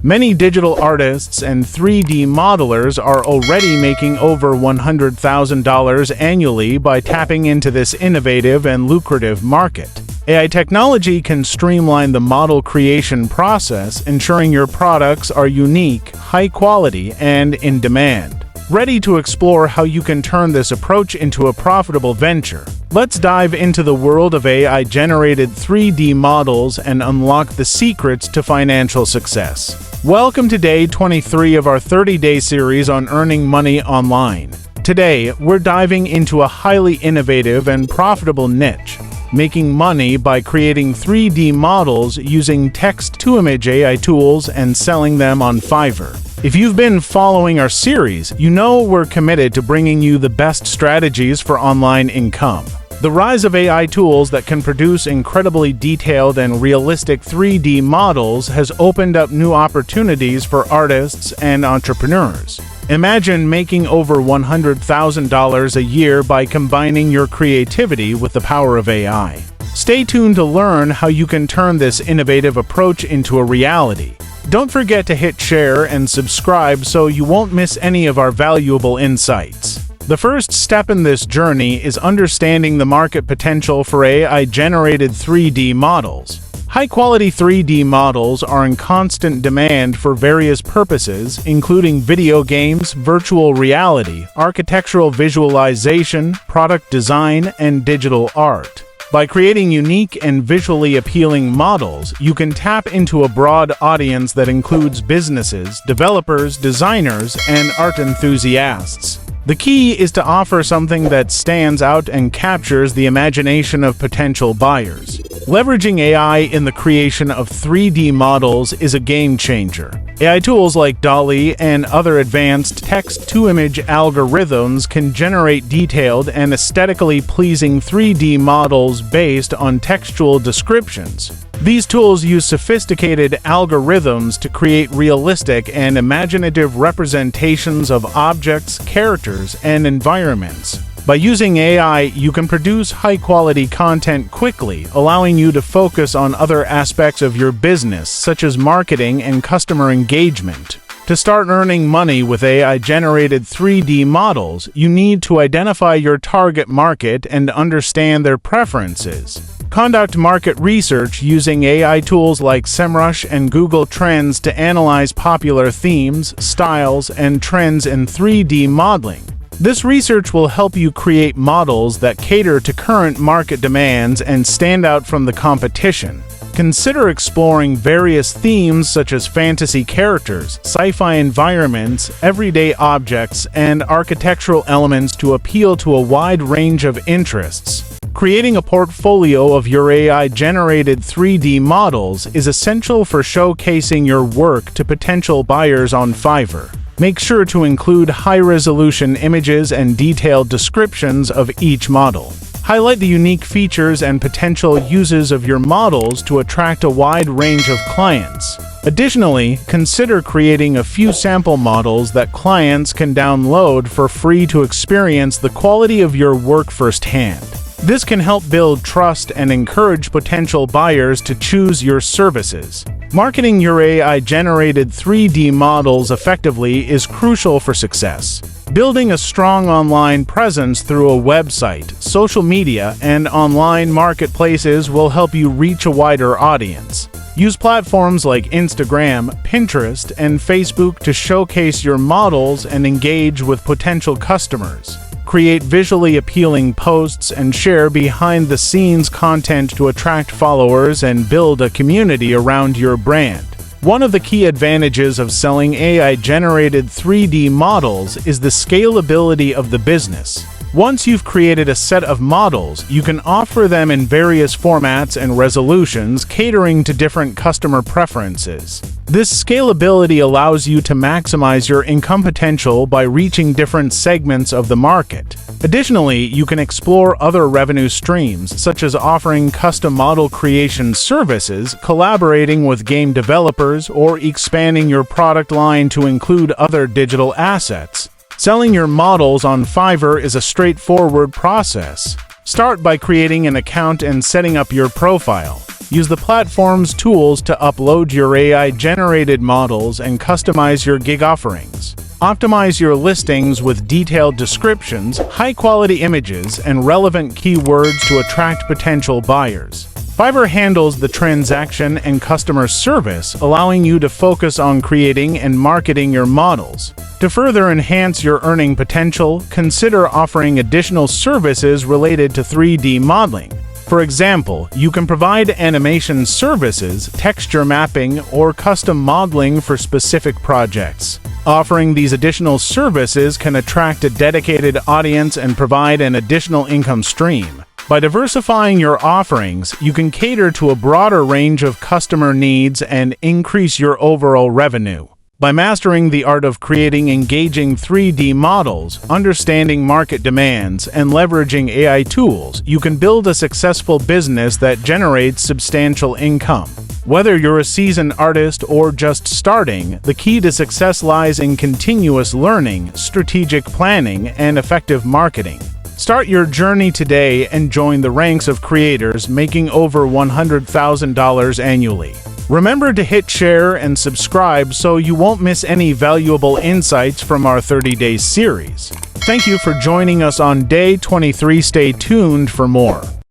Many digital artists and 3D modelers are already making over $100,000 annually by tapping into this innovative and lucrative market. AI technology can streamline the model creation process, ensuring your products are unique, high quality, and in demand. Ready to explore how you can turn this approach into a profitable venture? Let's dive into the world of AI-generated 3D models and unlock the secrets to financial success. Welcome to day 23 of our 30-day series on earning money online. Today, we're diving into a highly innovative and profitable niche, making money by creating 3D models using text-to-image AI tools and selling them on Fiverr. If you've been following our series, you know we're committed to bringing you the best strategies for online income. The rise of AI tools that can produce incredibly detailed and realistic 3D models has opened up new opportunities for artists and entrepreneurs. Imagine making over $100,000 a year by combining your creativity with the power of AI. Stay tuned to learn how you can turn this innovative approach into a reality. Don't forget to hit share and subscribe so you won't miss any of our valuable insights. The first step in this journey is understanding the market potential for AI-generated 3D models. High-quality 3D models are in constant demand for various purposes, including video games, virtual reality, architectural visualization, product design, and digital art. By creating unique and visually appealing models, you can tap into a broad audience that includes businesses, developers, designers, and art enthusiasts. The key is to offer something that stands out and captures the imagination of potential buyers. Leveraging AI in the creation of 3D models is a game changer. AI tools like DALL-E and other advanced text-to-image algorithms can generate detailed and aesthetically pleasing 3D models based on textual descriptions. These tools use sophisticated algorithms to create realistic and imaginative representations of objects, characters, and environments. By using AI, you can produce high-quality content quickly, allowing you to focus on other aspects of your business, such as marketing and customer engagement. To start earning money with AI-generated 3D models, you need to identify your target market and understand their preferences. Conduct market research using AI tools like SEMrush and Google Trends to analyze popular themes, styles, and trends in 3D modeling. This research will help you create models that cater to current market demands and stand out from the competition. Consider exploring various themes such as fantasy characters, sci-fi environments, everyday objects, and architectural elements to appeal to a wide range of interests. Creating a portfolio of your AI-generated 3D models is essential for showcasing your work to potential buyers on Fiverr. Make sure to include high-resolution images and detailed descriptions of each model. Highlight the unique features and potential uses of your models to attract a wide range of clients. Additionally, consider creating a few sample models that clients can download for free to experience the quality of your work firsthand. This can help build trust and encourage potential buyers to choose your services. Marketing your AI-generated 3D models effectively is crucial for success. Building a strong online presence through a website, social media, and online marketplaces will help you reach a wider audience. Use platforms like Instagram, Pinterest, and Facebook to showcase your models and engage with potential customers. Create visually appealing posts and share behind-the-scenes content to attract followers and build a community around your brand. One of the key advantages of selling AI-generated 3D models is the scalability of the business. Once you've created a set of models, you can offer them in various formats and resolutions, catering to different customer preferences. This scalability allows you to maximize your income potential by reaching different segments of the market. Additionally, you can explore other revenue streams, such as offering custom model creation services, collaborating with game developers, or expanding your product line to include other digital assets. Selling your models on Fiverr is a straightforward process. Start by creating an account and setting up your profile. Use the platform's tools to upload your AI-generated models and customize your gig offerings. Optimize your listings with detailed descriptions, high-quality images, and relevant keywords to attract potential buyers. Fiverr handles the transaction and customer service, allowing you to focus on creating and marketing your models. To further enhance your earning potential, consider offering additional services related to 3D modeling. For example, you can provide animation services, texture mapping, or custom modeling for specific projects. Offering these additional services can attract a dedicated audience and provide an additional income stream. By diversifying your offerings, you can cater to a broader range of customer needs and increase your overall revenue. By mastering the art of creating engaging 3D models, understanding market demands, and leveraging AI tools, you can build a successful business that generates substantial income. Whether you're a seasoned artist or just starting, the key to success lies in continuous learning, strategic planning, and effective marketing. Start your journey today and join the ranks of creators making over $100,000 annually. Remember to hit share and subscribe so you won't miss any valuable insights from our 30-day series. Thank you for joining us on day 23. Stay tuned for more.